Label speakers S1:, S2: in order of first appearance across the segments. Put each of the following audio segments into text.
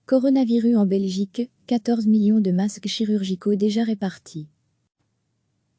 S1: Coronavirus en Belgique, 14 millions de masques chirurgicaux déjà répartis.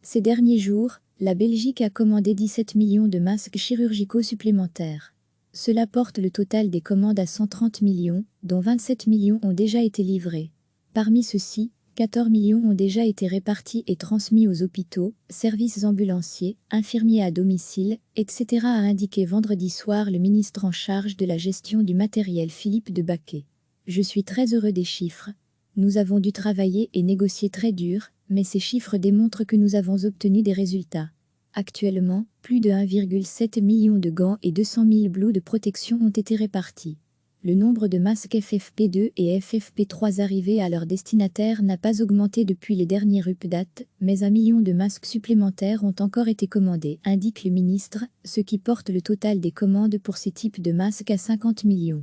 S1: Ces derniers jours, la Belgique a commandé 17 millions de masques chirurgicaux supplémentaires. Cela porte le total des commandes à 130 millions, dont 27 millions ont déjà été livrés. Parmi ceux-ci, 14 millions ont déjà été répartis et transmis aux hôpitaux, services ambulanciers, infirmiers à domicile, etc., a indiqué vendredi soir le ministre en charge de la gestion du matériel Philippe de Baquet. Je suis très heureux des chiffres. Nous avons dû travailler et négocier très dur, mais ces chiffres démontrent que nous avons obtenu des résultats. Actuellement, plus de 1,7 million de gants et 200 000 blouses de protection ont été répartis. Le nombre de masques FFP2 et FFP3 arrivés à leurs destinataires n'a pas augmenté depuis les dernières updates, mais 1 million de masques supplémentaires ont encore été commandés, indique le ministre, ce qui porte le total des commandes pour ces types de masques à 50 millions.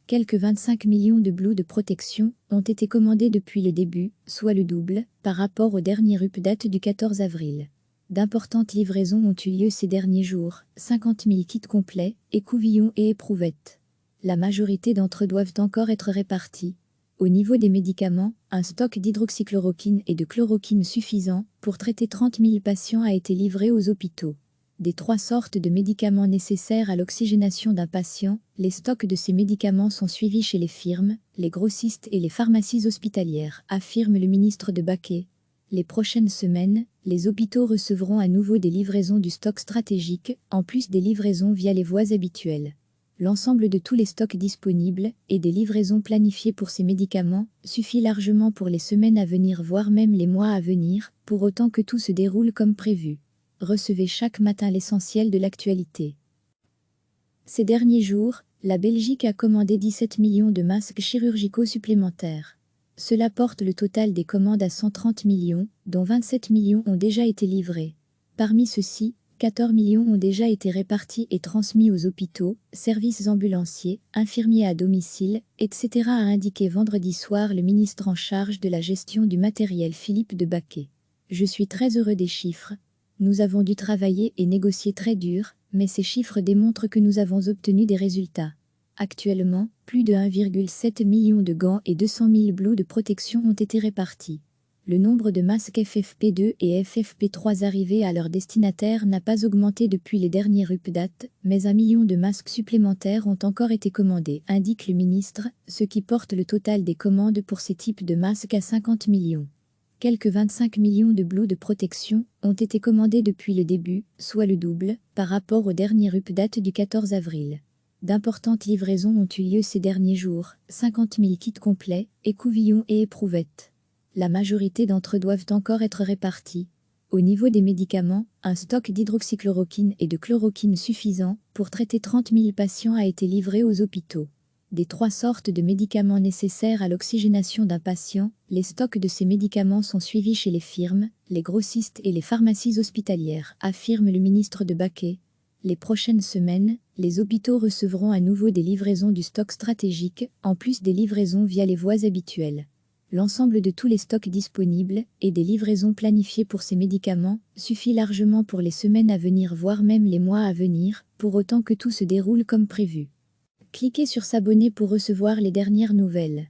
S1: Quelques 25 millions de blouses de protection ont été commandés depuis le début, soit le double, par rapport aux dernières updates du 14 avril. D'importantes livraisons ont eu lieu ces derniers jours, 50 000 kits complets, écouvillons et éprouvettes. La majorité d'entre eux doivent encore être répartis. Au niveau des médicaments, un stock d'hydroxychloroquine et de chloroquine suffisant pour traiter 30 000 patients a été livré aux hôpitaux. Des 3 sortes de médicaments nécessaires à l'oxygénation d'un patient, les stocks de ces médicaments sont suivis chez les firmes, les grossistes et les pharmacies hospitalières, affirme le ministre de Baquet. Les prochaines semaines, les hôpitaux recevront à nouveau des livraisons du stock stratégique, en plus des livraisons via les voies habituelles. L'ensemble de tous les stocks disponibles et des livraisons planifiées pour ces médicaments suffit largement pour les semaines à venir, voire même les mois à venir, pour autant que tout se déroule comme prévu. Recevez chaque matin l'essentiel de l'actualité. Ces derniers jours, la Belgique a commandé 17 millions de masques chirurgicaux supplémentaires. Cela porte le total des commandes à 130 millions, dont 27 millions ont déjà été livrés. Parmi ceux-ci, 14 millions ont déjà été répartis et transmis aux hôpitaux, services ambulanciers, infirmiers à domicile, etc., a indiqué vendredi soir le ministre en charge de la gestion du matériel Philippe de Baquet. Je suis très heureux des chiffres. Nous avons dû travailler et négocier très dur, mais ces chiffres démontrent que nous avons obtenu des résultats. Actuellement, plus de 1,7 million de gants et 200 000 blouses de protection ont été répartis. Le nombre de masques FFP2 et FFP3 arrivés à leurs destinataires n'a pas augmenté depuis les dernières updates, mais 1 million de masques supplémentaires ont encore été commandés, indique le ministre, ce qui porte le total des commandes pour ces types de masques à 50 millions. Quelques 25 millions de blouses de protection ont été commandés depuis le début, soit le double, par rapport aux dernières updates du 14 avril. D'importantes livraisons ont eu lieu ces derniers jours, 50 000 kits complets, écouvillons et éprouvettes. La majorité d'entre eux doivent encore être répartis. Au niveau des médicaments, un stock d'hydroxychloroquine et de chloroquine suffisant pour traiter 30 000 patients a été livré aux hôpitaux. Des 3 sortes de médicaments nécessaires à l'oxygénation d'un patient, les stocks de ces médicaments sont suivis chez les firmes, les grossistes et les pharmacies hospitalières, affirme le ministre de Baquet. Les prochaines semaines, les hôpitaux recevront à nouveau des livraisons du stock stratégique, en plus des livraisons via les voies habituelles. L'ensemble de tous les stocks disponibles et des livraisons planifiées pour ces médicaments suffit largement pour les semaines à venir, voire même les mois à venir, pour autant que tout se déroule comme prévu. Cliquez sur s'abonner pour recevoir les dernières nouvelles.